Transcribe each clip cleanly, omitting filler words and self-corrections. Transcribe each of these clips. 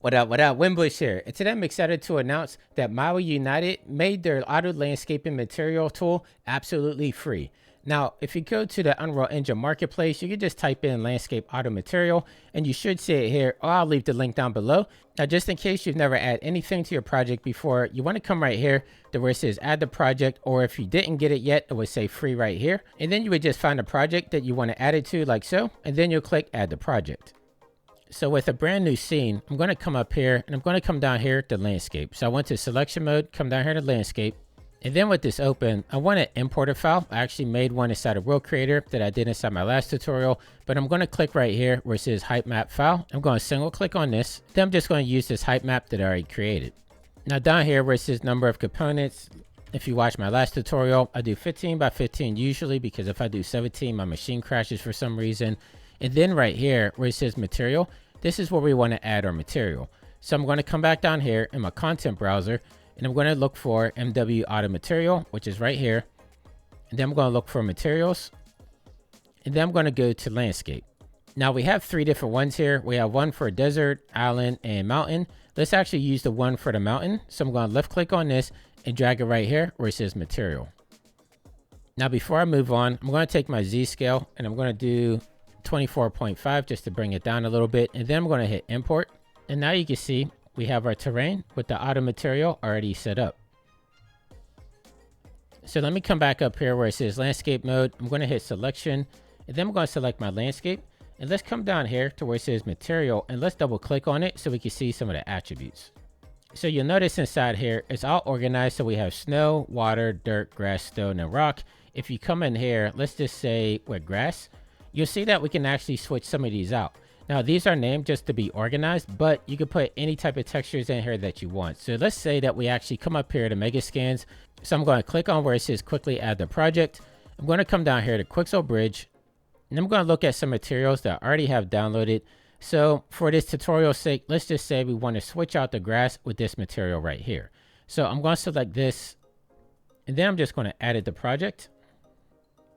What up, Winbush here. And today I'm excited to announce that Mawi United made their auto landscaping material tool absolutely free. Now, if you go to the Unreal Engine Marketplace, you can just type in landscape auto material and you should see it here, or I'll leave the link down below. Now, just in case you've never added anything to your project before, you want to come right here to where it says add the project, or if you didn't get it yet, it would say free right here. And then you would just find a project that you want to add it to like so, and then you'll click add the project. So with a brand new scene, I'm going to come up here and I'm going to come down here to landscape. So I went to selection mode, come down here to landscape. And then with this open, I want to import a file. I actually made one inside of World Creator that I did inside my last tutorial, but I'm going to click right here where it says height map file. I'm going to single click on this. Then I'm just going to use this height map that I already created. Now down here where it says number of components, if you watch my last tutorial, I do 15 by 15 usually, because if I do 17, my machine crashes for some reason. And then right here where it says material, this is where we want to add our material. So I'm going to come back down here in my content browser and I'm going to look for MW auto material, which is right here. And then I'm going to look for materials. And then I'm going to go to landscape. Now we have three different ones here. We have one for desert, island, and mountain. Let's actually use the one for the mountain. So I'm going to left click on this and drag it right here where it says material. Now before I move on, I'm going to take my Z scale and I'm going to do 24.5 just to bring it down a little bit, and then I'm going to hit import. And now you can see we have our terrain with the auto material already set up. So let me come back up here where it says landscape mode. I'm going to hit selection and then I'm going to select my landscape, and let's come down here to where it says material and let's double click on it so we can see some of the attributes. So you'll notice inside here it's all organized, so we have snow, water, dirt, grass, stone, and rock. If you come in here, let's just say with grass, you'll see that we can actually switch some of these out. Now these are named just to be organized, but you can put any type of textures in here that you want. So let's say that we actually come up here to mega scans. So I'm going to click on where it says quickly add the project. I'm going to come down here to Quixel Bridge, and I'm going to look at some materials that I already have downloaded. So for this tutorial's sake, let's just say we want to switch out the grass with this material right here. So I'm going to select this, and then I'm just going to add it to project.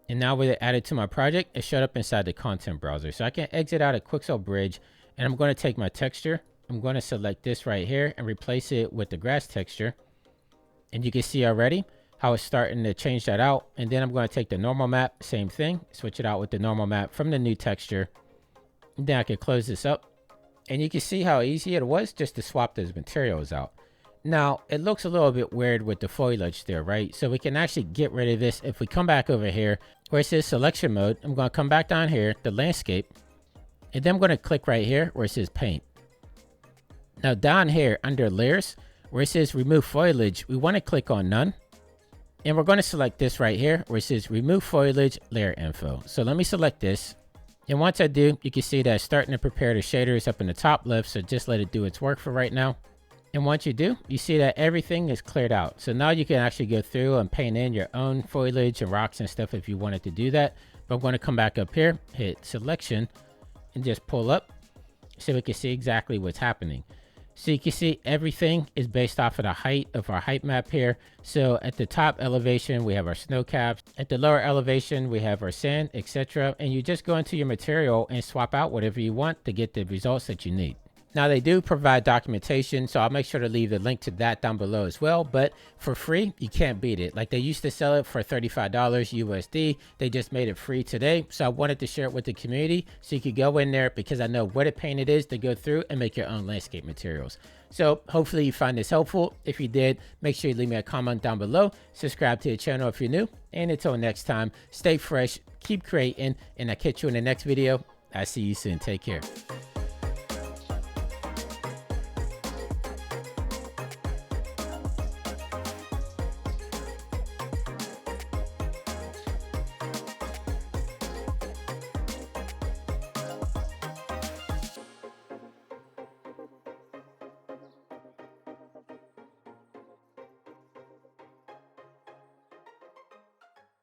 And now with it added to my project, it showed up inside the content browser. So I can exit out of Quixel Bridge, and I'm going to take my texture. I'm going to select this right here and replace it with the grass texture. And you can see already how it's starting to change that out. And then I'm going to take the normal map, same thing, switch it out with the normal map from the new texture. And then I can close this up. And you can see how easy it was just to swap those materials out. Now, it looks a little bit weird with the foliage there, right? So we can actually get rid of this if we come back over here where it says selection mode. I'm going to come back down here to landscape, and then I'm going to click right here where it says paint. Now down here under layers where it says remove foliage, we want to click on none. And we're going to select this right here where it says remove foliage layer info. So let me select this. And once I do, you can see that it's starting to prepare the shaders up in the top left. So just let it do its work for right now. And once you do, you see that everything is cleared out. So now you can actually go through and paint in your own foliage and rocks and stuff if you wanted to do that. But I'm going to come back up here, hit selection, and just pull up so we can see exactly what's happening. So you can see everything is based off of the height of our height map here. So at the top elevation, we have our snow caps. At the lower elevation, we have our sand, etc. And you just go into your material and swap out whatever you want to get the results that you need. Now they do provide documentation, so I'll make sure to leave the link to that down below as well. But for free, you can't beat it. Like they used to sell it for $35 USD. They just made it free today. So I wanted to share it with the community so you could go in there, because I know what a pain it is to go through and make your own landscape materials. So hopefully you find this helpful. If you did, make sure you leave me a comment down below. Subscribe to the channel if you're new. And until next time, stay fresh, keep creating, and I'll catch you in the next video. I'll see you soon. Take care.